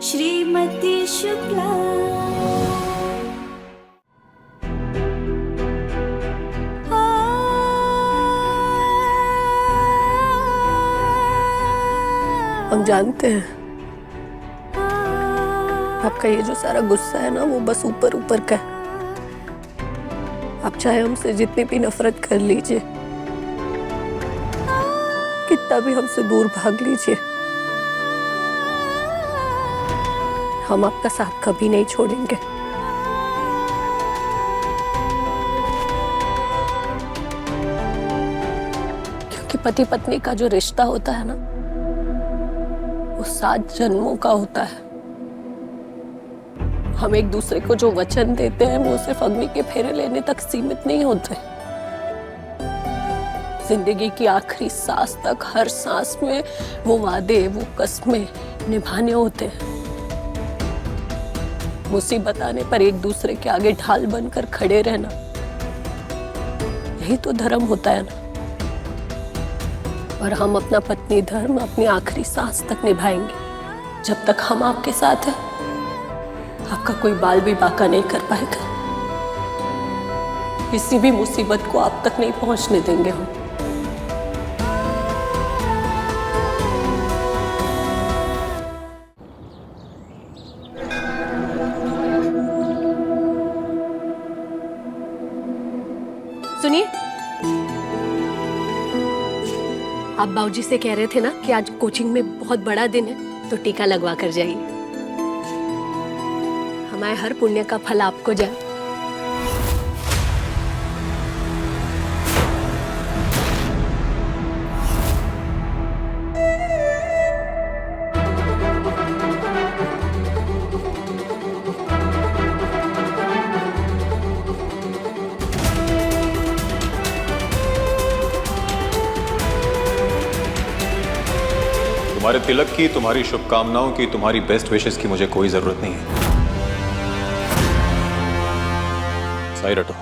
श्रीमती शुक्ला। हम जानते हैं आपका ये जो सारा गुस्सा है ना, वो बस ऊपर ऊपर का है। आप चाहे हमसे जितनी भी नफरत कर लीजिए, कितना भी हमसे दूर भाग लीजिए, हम आपका साथ कभी नहीं छोड़ेंगे। क्योंकि पति पत्नी का जो रिश्ता होता है ना, वो 7 जन्मों का होता है। हम एक दूसरे को जो वचन देते हैं वो सिर्फ अग्नि के फेरे लेने तक सीमित नहीं होते। जिंदगी की आखिरी सांस तक, हर सांस में वो वादे, वो कस्में निभाने होते हैं। मुसीबत आने पर एक दूसरे के आगे ढाल बनकर खड़े रहना, यही तो धर्म होता है ना। और हम अपना पत्नी धर्म अपनी आखिरी सांस तक निभाएंगे। जब तक हम आपके साथ हैं, आपका कोई बाल भी बाका नहीं कर पाएगा। किसी भी मुसीबत को आप तक नहीं पहुंचने देंगे हम। सुनिए, आप बाबूजी से कह रहे थे ना कि आज कोचिंग में बहुत बड़ा दिन है, तो टीका लगवा कर जाइए। हमारे हर पुण्य का फल आपको जाए। तुम्हारे तिलक की, तुम्हारी शुभकामनाओं की, तुम्हारी बेस्ट विशेस की मुझे कोई जरूरत नहीं है। सही रटो।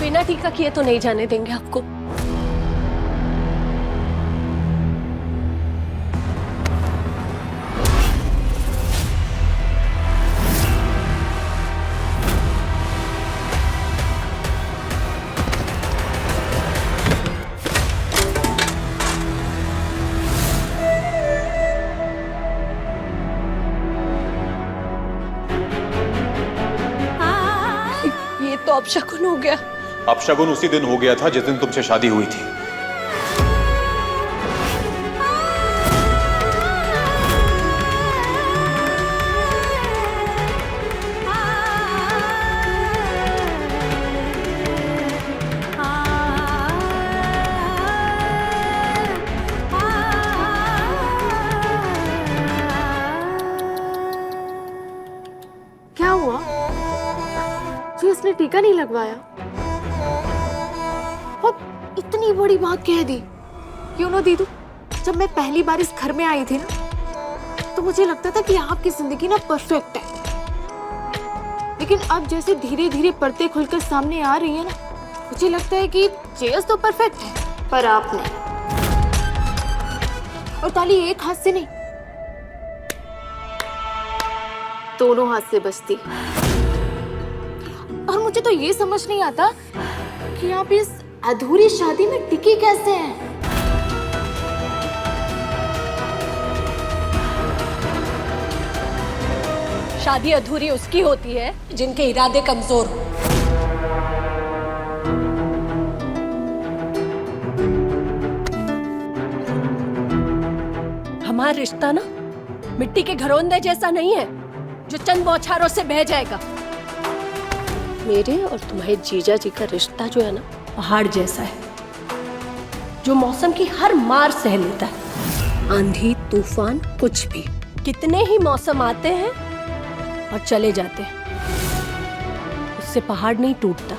बिना टीका किए तो नहीं जाने देंगे आपको। तो अपशकुन हो गया। अपशकुन उसी दिन हो गया था जिस दिन तुमसे शादी हुई थी। क्या हुआ? जी उसने टीका नहीं लगवाया और इतनी बड़ी बात कह दी। क्यों ना दीदू, जब मैं पहली बार इस घर में आई थी ना, तो मुझे लगता था कि आपकी जिंदगी ना परफेक्ट है। लेकिन अब जैसे धीरे धीरे परतें खुलकर सामने आ रही है ना, मुझे लगता है कि चेयर्स तो परफेक्ट है, पर आप नहीं। और ताली एक हाथ से नहीं, दोनों हाथ से बजती। और मुझे तो ये समझ नहीं आता कि आप इस अधूरी शादी में टिके कैसे हैं। शादी अधूरी उसकी होती है जिनके इरादे कमजोर हो। हमारा रिश्ता ना मिट्टी के घरोंदे जैसा नहीं है जो चंद बौछारों से बह जाएगा। मेरे और तुम्हारे जीजा जी का रिश्ता जो है ना, पहाड़ जैसा है जो मौसम की हर मार सह लेता है। आंधी तूफान कुछ भी, कितने ही मौसम आते हैं और चले जाते हैं, उससे पहाड़ नहीं टूटता।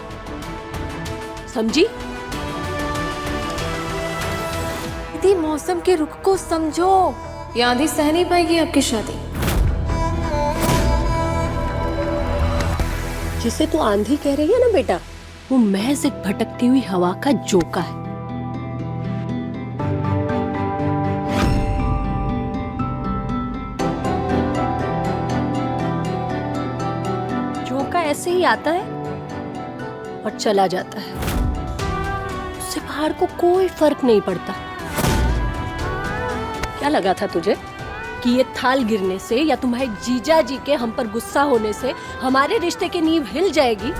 समझी? यदि मौसम के रुख को समझो, ये आंधी सह नहीं पाएगी आपकी शादी। जिसे तू आंधी कह रही है ना बेटा, वो महज एक भटकती हुई हवा का झोंका है। ऐसे ही आता है और चला जाता है। उससे पहाड़ को कोई फर्क नहीं पड़ता। क्या लगा था तुझे कि ये थाल गिरने से या तुम्हारे जीजा जी के हम पर गुस्सा होने से हमारे रिश्ते की नींव हिल जाएगी?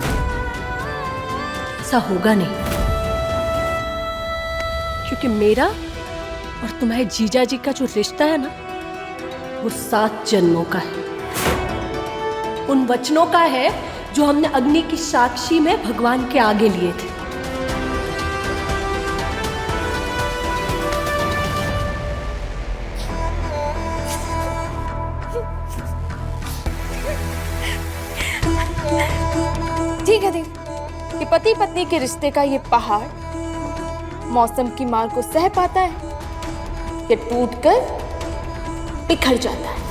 ऐसा होगा नहीं, क्योंकि मेरा और तुम्हारे जीजा जी का जो रिश्ता है ना, वो 7 जन्मों का है। उन वचनों का है जो हमने अग्नि की साक्षी में भगवान के आगे लिए थे। ठीक है दीदी, कि पति पत्नी के रिश्ते का ये पहाड़ मौसम की मार को सह पाता है या टूटकर बिखर जाता है।